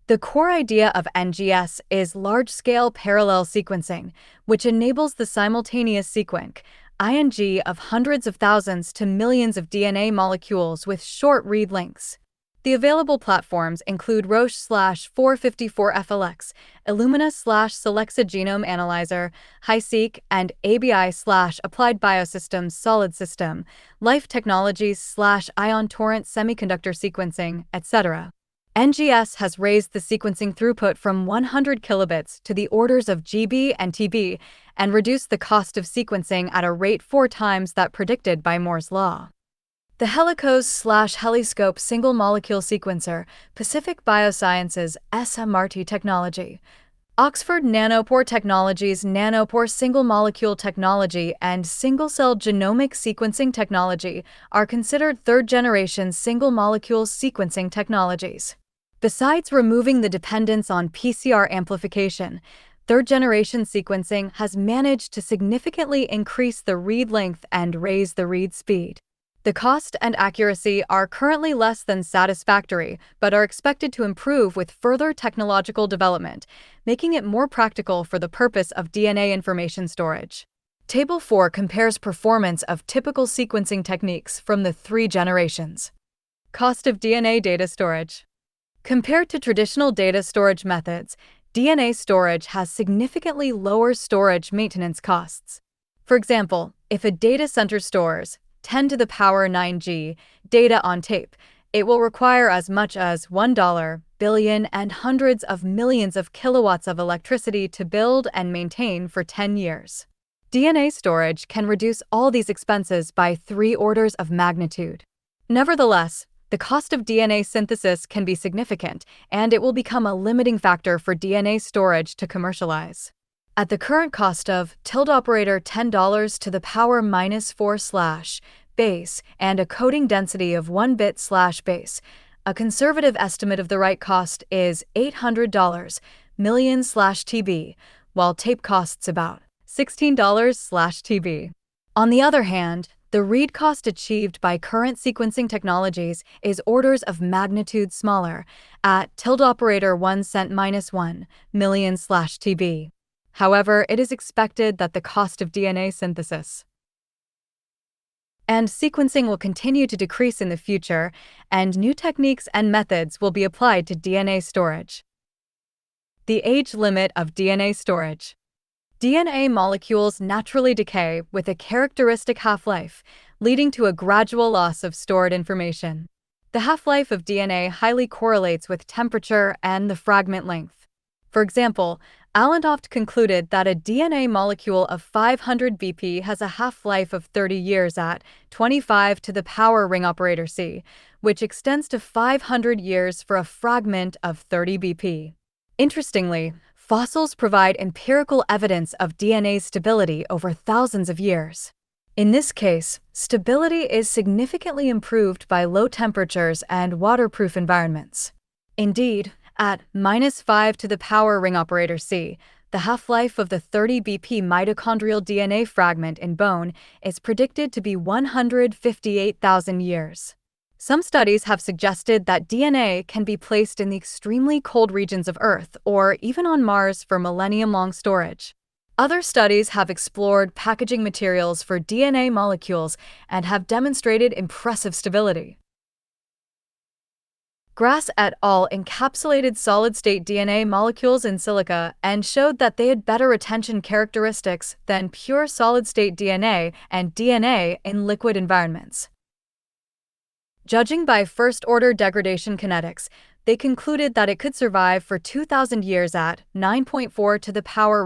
The core idea of NGS is large-scale parallel sequencing, which enables the simultaneous sequence (ING) of hundreds of thousands to millions of DNA molecules with short read lengths. The available platforms include Roche/454FLX, Illumina/Solexa Genome Analyzer, HiSeq, and ABI/Applied Biosystems Solid System, Life Technologies/Ion Torrent Semiconductor Sequencing, etc. NGS has raised the sequencing throughput from 100 kilobits to the orders of GB and TB and reduced the cost of sequencing at a rate 4 times that predicted by Moore's law. The Helicose/Heliscope Single Molecule Sequencer, Pacific Biosciences SMRT Technology, Oxford Nanopore Technologies Nanopore Single Molecule Technology and Single Cell Genomic Sequencing Technology are considered third-generation single molecule sequencing technologies. Besides removing the dependence on PCR amplification, third-generation sequencing has managed to significantly increase the read length and raise the read speed. The cost and accuracy are currently less than satisfactory, but are expected to improve with further technological development, making it more practical for the purpose of DNA information storage. Table 4 compares performance of typical sequencing techniques from the 3 generations. Cost of DNA data storage. Compared to traditional data storage methods, DNA storage has significantly lower storage maintenance costs. For example, if a data center stores 10 to the power 9G data on tape, it will require as much as $1 billion and hundreds of millions of kilowatts of electricity to build and maintain for 10 years. DNA storage can reduce all these expenses by 3 orders of magnitude. Nevertheless, the cost of DNA synthesis can be significant, and it will become a limiting factor for DNA storage to commercialize. At the current cost of tilde $10 to the power -4 base and a coding density of 1 bit base, a conservative estimate of the right cost is $800 million TB, while tape costs about $16 TB. On the other hand, the read cost achieved by current sequencing technologies is orders of magnitude smaller, at tilde $1 cent -1 million TB. However, it is expected that the cost of DNA synthesis and sequencing will continue to decrease in the future, and new techniques and methods will be applied to DNA storage. The age limit of DNA storage. DNA molecules naturally decay with a characteristic half-life, leading to a gradual loss of stored information. The half-life of DNA highly correlates with temperature and the fragment length. For example, Allentoft concluded that a DNA molecule of 500 BP has a half-life of 30 years at 25 to the power C, which extends to 500 years for a fragment of 30 BP. Interestingly, fossils provide empirical evidence of DNA stability over thousands of years. In this case, stability is significantly improved by low temperatures and waterproof environments. Indeed, at -5 to the power C, the half-life of the 30 BP mitochondrial DNA fragment in bone is predicted to be 158,000 years. Some studies have suggested that DNA can be placed in the extremely cold regions of Earth or even on Mars for millennium-long storage. Other studies have explored packaging materials for DNA molecules and have demonstrated impressive stability. Grass et al. Encapsulated solid-state DNA molecules in silica and showed that they had better retention characteristics than pure solid-state DNA and DNA in liquid environments. Judging by first-order degradation kinetics, they concluded that it could survive for 2,000 years at 9.4 to the power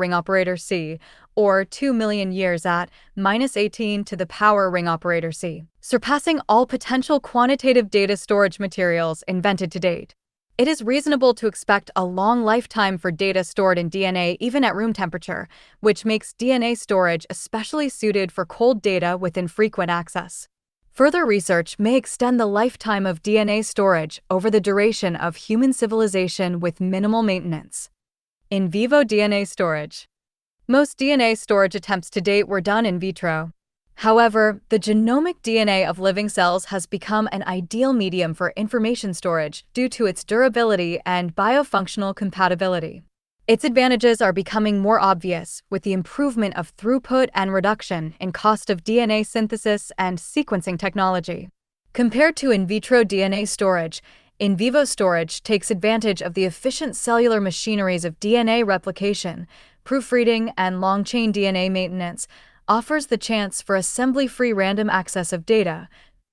C, or 2 million years at -18 to the power C, surpassing all potential quantitative data storage materials invented to date. It is reasonable to expect a long lifetime for data stored in DNA even at room temperature, which makes DNA storage especially suited for cold data with infrequent access. Further research may extend the lifetime of DNA storage over the duration of human civilization with minimal maintenance. In vivo DNA storage. Most DNA storage attempts to date were done in vitro. However, the genomic DNA of living cells has become an ideal medium for information storage due to its durability and biofunctional compatibility. Its advantages are becoming more obvious with the improvement of throughput and reduction in cost of DNA synthesis and sequencing technology. Compared to in vitro DNA storage, in vivo storage takes advantage of the efficient cellular machineries of DNA replication, proofreading, and long-chain DNA maintenance, offers the chance for assembly-free random access of data,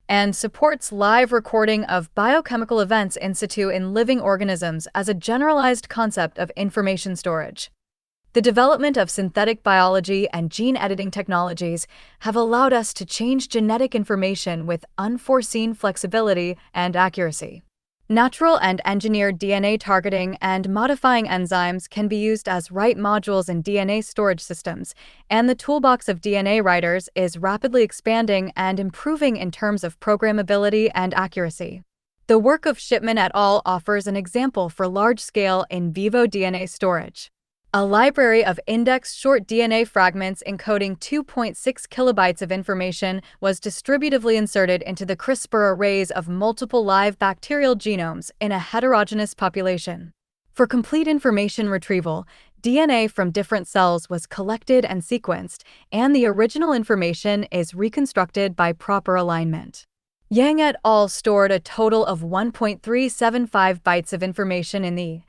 and supports live recording of biochemical events in situ in living organisms as a generalized concept of information storage. The development of synthetic biology and gene editing technologies have allowed us to change genetic information with unforeseen flexibility and accuracy. Natural and engineered DNA targeting and modifying enzymes can be used as write modules in DNA storage systems, and the toolbox of DNA writers is rapidly expanding and improving in terms of programmability and accuracy. The work of Shipman et al. Offers an example for large-scale in vivo DNA storage. A library of indexed short DNA fragments encoding 2.6 kilobytes of information was distributively inserted into the CRISPR arrays of multiple live bacterial genomes in a heterogeneous population. For complete information retrieval, DNA from different cells was collected and sequenced, and the original information is reconstructed by proper alignment. Yang et al. Stored a total of 1.375 bytes of information in the E.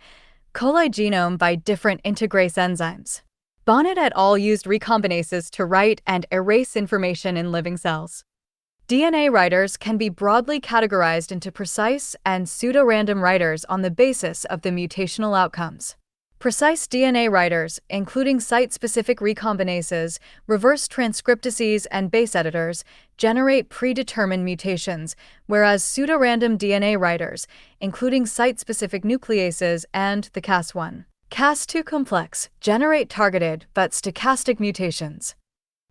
coli genome by different integrase enzymes. Bonnet et al. Used recombinases to write and erase information in living cells. DNA writers can be broadly categorized into precise and pseudo-random writers on the basis of the mutational outcomes. Precise DNA writers, including site-specific recombinases, reverse transcriptases, and base editors, generate predetermined mutations, whereas pseudo-random DNA writers, including site-specific nucleases and the Cas1, Cas2 complex, generate targeted but stochastic mutations.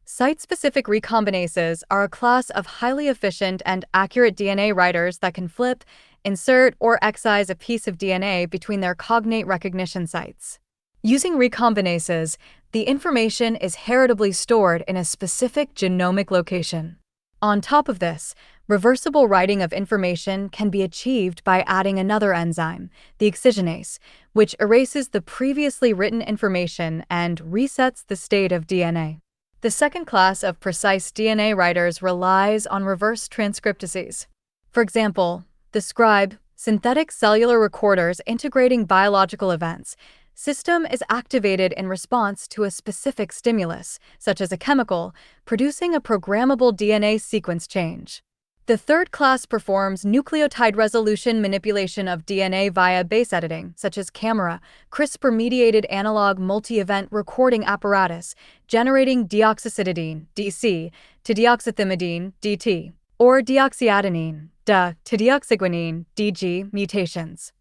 Site-specific recombinases are a class of highly efficient and accurate DNA writers that can flip, insert, or excise a piece of DNA between their cognate recognition sites. Using recombinases, the information is heritably stored in a specific genomic location. On top of this, reversible writing of information can be achieved by adding another enzyme, the excisionase, which erases the previously written information and resets the state of DNA. The second class of precise DNA writers relies on reverse transcriptases. For example, the SCRIBE, synthetic cellular recorders integrating biological events, system is activated in response to a specific stimulus, such as a chemical, producing a programmable DNA sequence change. The third class performs nucleotide resolution manipulation of DNA via base editing, such as camera, CRISPR-mediated analog multi-event recording apparatus, generating deoxycytidine, DC, to deoxythymidine, DT, or deoxyadenine, DA, to deoxyguanine, DG, mutations.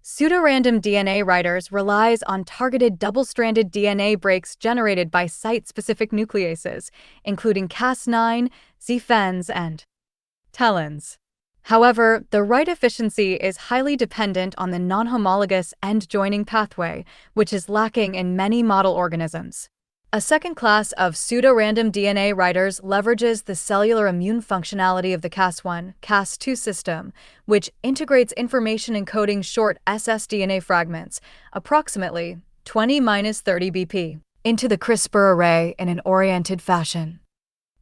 Pseudorandom DNA writers relies on targeted double-stranded DNA breaks generated by site-specific nucleases, including Cas9, Z-FENs, and talons. However, the write efficiency is highly dependent on the non-homologous end-joining pathway, which is lacking in many model organisms. A second class of pseudo-random DNA writers leverages the cellular immune functionality of the Cas1, Cas2 system, which integrates information encoding short ssDNA fragments, approximately 20-30 BP, into the CRISPR array in an oriented fashion.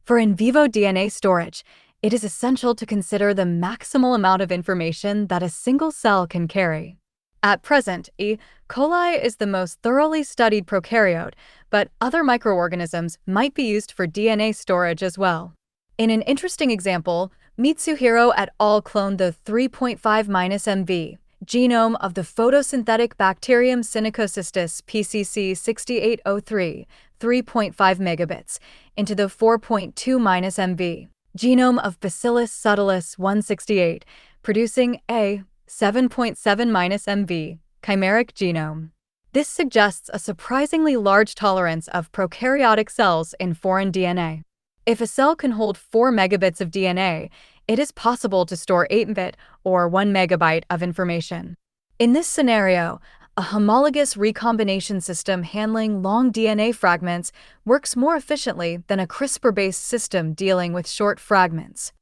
For in vivo DNA storage, it is essential to consider the maximal amount of information that a single cell can carry. At present, E. coli is the most thoroughly studied prokaryote, but other microorganisms might be used for DNA storage as well. In an interesting example, Mitsuhiro et al. Cloned the 3.5-MV genome of the photosynthetic bacterium Synechocystis PCC 6803, 3.5 megabits, into the 4.2-MV genome of Bacillus subtilis 168, producing a 7.7-MV chimeric genome. This suggests a surprisingly large tolerance of prokaryotic cells in foreign DNA. If a cell can hold 4 megabits of DNA, it is possible to store 8-bit or 1 megabyte of information. In this scenario, a homologous recombination system handling long DNA fragments works more efficiently than a CRISPR-based system dealing with short fragments.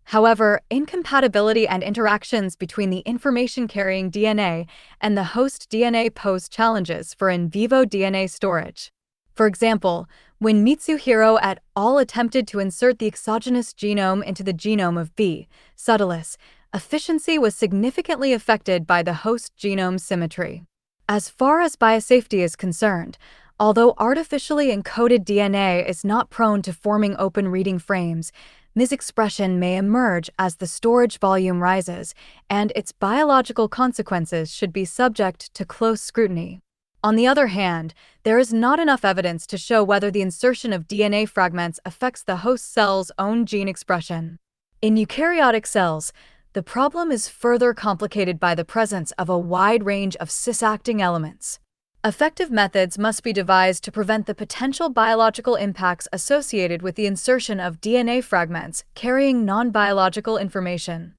However, incompatibility and interactions between the information-carrying DNA and the host DNA pose challenges for in vivo DNA storage. For example, when Mitsuhiro et al. Attempted to insert the exogenous genome into the genome of B. subtilis, efficiency was significantly affected by the host genome symmetry. As far as biosafety is concerned, although artificially encoded DNA is not prone to forming open reading frames, misexpression may emerge as the storage volume rises, and its biological consequences should be subject to close scrutiny. On the other hand, there is not enough evidence to show whether the insertion of DNA fragments affects the host cell's own gene expression. In eukaryotic cells, the problem is further complicated by the presence of a wide range of cis-acting elements. Effective methods must be devised to prevent the potential biological impacts associated with the insertion of DNA fragments carrying non-biological information.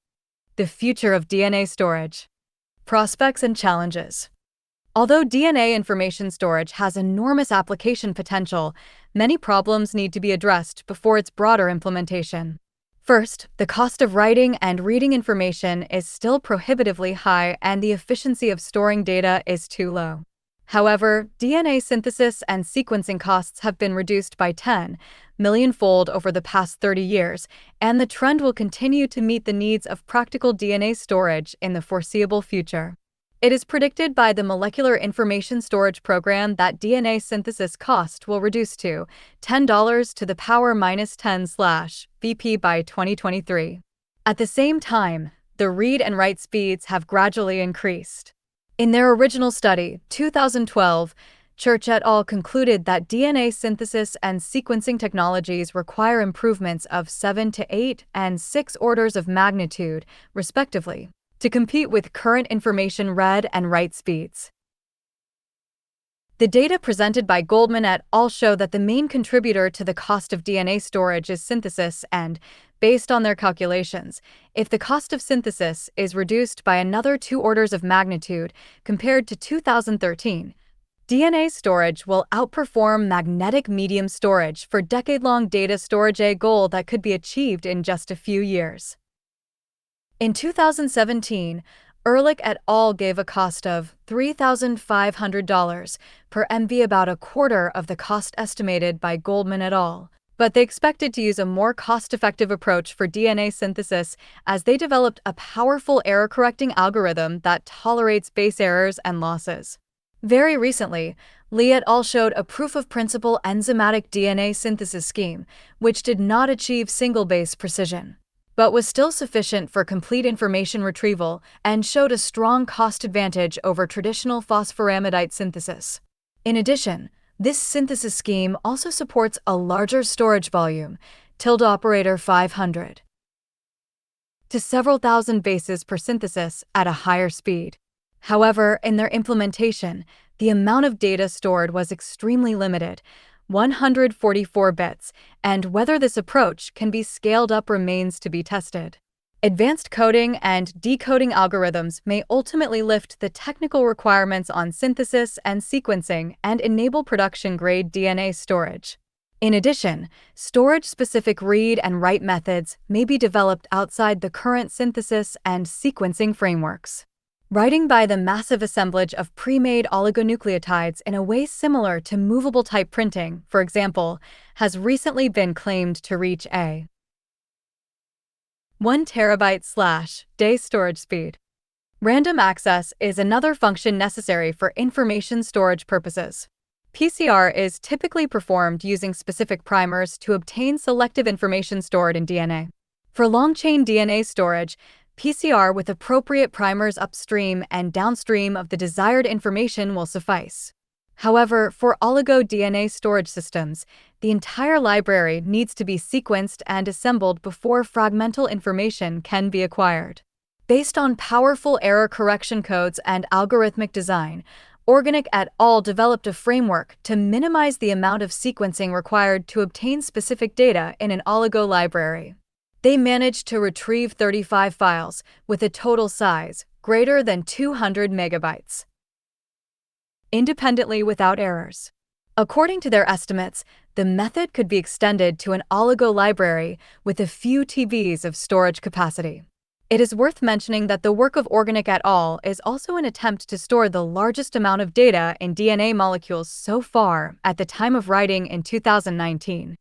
The future of DNA storage. Prospects and challenges. Although DNA information storage has enormous application potential, many problems need to be addressed before its broader implementation. First, the cost of writing and reading information is still prohibitively high and the efficiency of storing data is too low. However, DNA synthesis and sequencing costs have been reduced by 10 million-fold over the past 30 years, and the trend will continue to meet the needs of practical DNA storage in the foreseeable future. It is predicted by the Molecular Information Storage Program that DNA synthesis cost will reduce to $10 to the power minus 10/VP by 2023. At the same time, the read and write speeds have gradually increased. In their original study, 2012, Church et al. Concluded that DNA synthesis and sequencing technologies require improvements of 7 to 8 and 6 orders of magnitude, respectively, to compete with current information read and write speeds. The data presented by Goldman et al. Show that the main contributor to the cost of DNA storage is synthesis and, based on their calculations, if the cost of synthesis is reduced by another 2 orders of magnitude compared to 2013, DNA storage will outperform magnetic medium storage for decade-long data storage, a goal that could be achieved in just a few years. In 2017, Ehrlich et al. Gave a cost of $3,500 per MV, about a quarter of the cost estimated by Goldman et al., but they expected to use a more cost-effective approach for DNA synthesis as they developed a powerful error-correcting algorithm that tolerates base errors and losses. Very recently, Li et al. Showed a proof-of-principle enzymatic DNA synthesis scheme, which did not achieve single-base precision, but was still sufficient for complete information retrieval and showed a strong cost advantage over traditional phosphoramidite synthesis. In addition, this synthesis scheme also supports a larger storage volume, tilde 500, to several thousand bases per synthesis at a higher speed. However, in their implementation, the amount of data stored was extremely limited, 144 bits, and whether this approach can be scaled up remains to be tested. Advanced coding and decoding algorithms may ultimately lift the technical requirements on synthesis and sequencing and enable production-grade DNA storage. In addition, storage-specific read and write methods may be developed outside the current synthesis and sequencing frameworks. Writing by the massive assemblage of pre-made oligonucleotides in a way similar to movable type printing, for example, has recently been claimed to reach a 1 terabyte/day storage speed. Random access is another function necessary for information storage purposes. PCR is typically performed using specific primers to obtain selective information stored in DNA. For long-chain DNA storage, PCR with appropriate primers upstream and downstream of the desired information will suffice. However, for oligo-DNA storage systems, the entire library needs to be sequenced and assembled before fragmental information can be acquired. Based on powerful error correction codes and algorithmic design, Organic et al. Developed a framework to minimize the amount of sequencing required to obtain specific data in an oligo library. They managed to retrieve 35 files with a total size greater than 200 megabytes, independently without errors. According to their estimates, the method could be extended to an oligo library with a few TBs of storage capacity. It is worth mentioning that the work of Organic et al. Is also an attempt to store the largest amount of data in DNA molecules so far at the time of writing in 2019.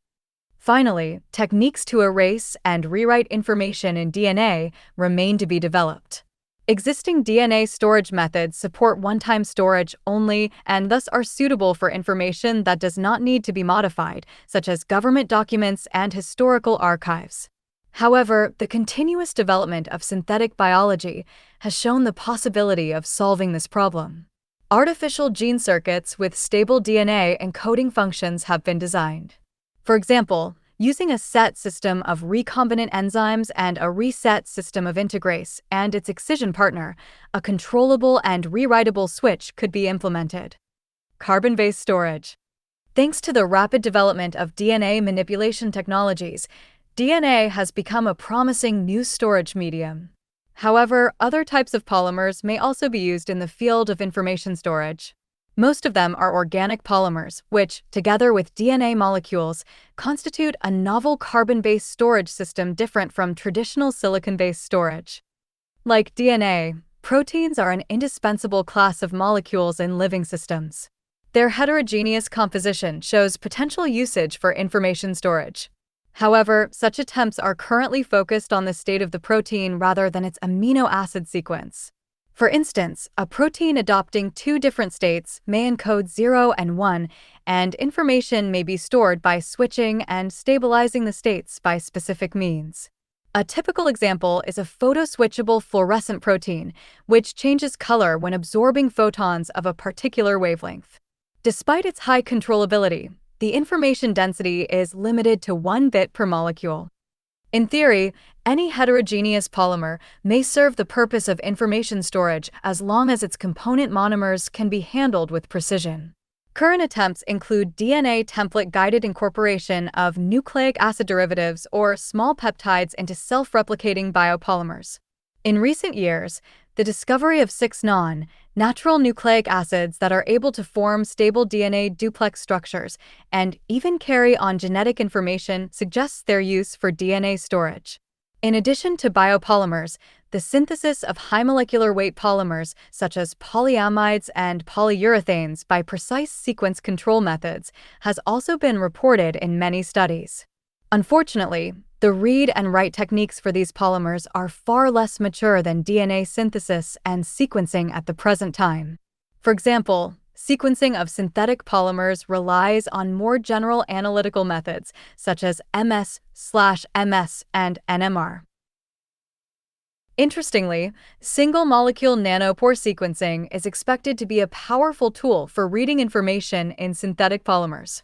Finally, techniques to erase and rewrite information in DNA remain to be developed. Existing DNA storage methods support one-time storage only and thus are suitable for information that does not need to be modified, such as government documents and historical archives. However, the continuous development of synthetic biology has shown the possibility of solving this problem. Artificial gene circuits with stable DNA encoding functions have been designed. For example, using a set system of recombinant enzymes and a reset system of integrase and its excision partner, a controllable and rewritable switch could be implemented. Carbon-based storage. Thanks to the rapid development of DNA manipulation technologies, DNA has become a promising new storage medium. However, other types of polymers may also be used in the field of information storage. Most of them are organic polymers, which, together with DNA molecules, constitute a novel carbon-based storage system different from traditional silicon-based storage. Like DNA, Proteins are an indispensable class of molecules in living systems. Their heterogeneous composition shows potential usage for information storage. However, such attempts are currently focused on the state of the protein rather than its amino acid sequence. For instance, a protein adopting two different states may encode 0 and 1, and information may be stored by switching and stabilizing the states by specific means. A typical example is a photoswitchable fluorescent protein, which changes color when absorbing photons of a particular wavelength. Despite its high controllability, the information density is limited to 1 bit per molecule. In theory, any heterogeneous polymer may serve the purpose of information storage as long as its component monomers can be handled with precision. Current attempts include DNA template-guided incorporation of nucleic acid derivatives or small peptides into self-replicating biopolymers. In recent years, the discovery of 6 non-natural nucleic acids that are able to form stable DNA duplex structures and even carry on genetic information suggests their use for DNA storage. In addition to biopolymers, the synthesis of high molecular weight polymers such as polyamides and polyurethanes by precise sequence control methods has also been reported in many studies. Unfortunately, the read and write techniques for these polymers are far less mature than DNA synthesis and sequencing at the present time. For example, sequencing of synthetic polymers relies on more general analytical methods such as MS/MS and NMR. Interestingly, single-molecule nanopore sequencing is expected to be a powerful tool for reading information in synthetic polymers.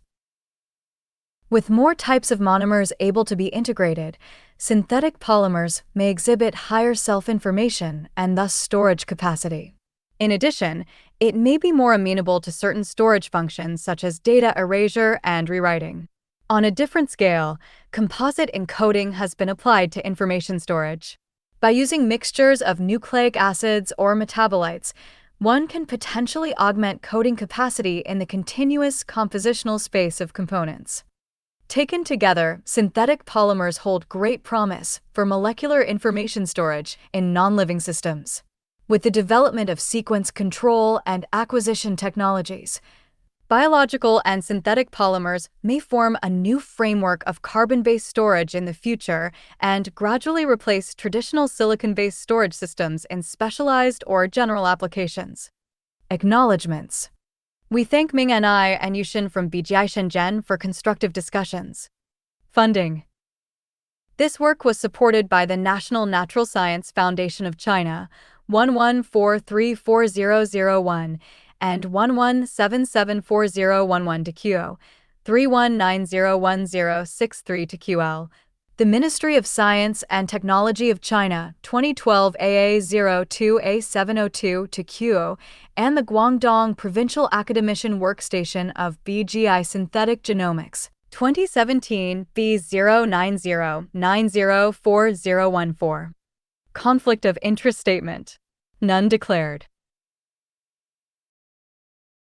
With more types of monomers able to be integrated, synthetic polymers may exhibit higher self-information and thus storage capacity. In addition, it may be more amenable to certain storage functions such as data erasure and rewriting. On a different scale, composite encoding has been applied to information storage. By using mixtures of nucleic acids or metabolites, one can potentially augment coding capacity in the continuous compositional space of components. Taken together, synthetic polymers hold great promise for molecular information storage in non-living systems. With the development of sequence control and acquisition technologies, biological and synthetic polymers may form a new framework of carbon-based storage in the future and gradually replace traditional silicon-based storage systems in specialized or general applications. Acknowledgements. We thank Ming Ni and Yushin from BGI Shenzhen for constructive discussions. Funding. This work was supported by the National Natural Science Foundation of China, 11434001, and 11774011 to QO, 31901063 to QL. The Ministry of Science and Technology of China, 2012 AA02A702 to QO, and the Guangdong Provincial Academician Workstation of BGI Synthetic Genomics, 2017 B090904014. Conflict of interest statement. None declared.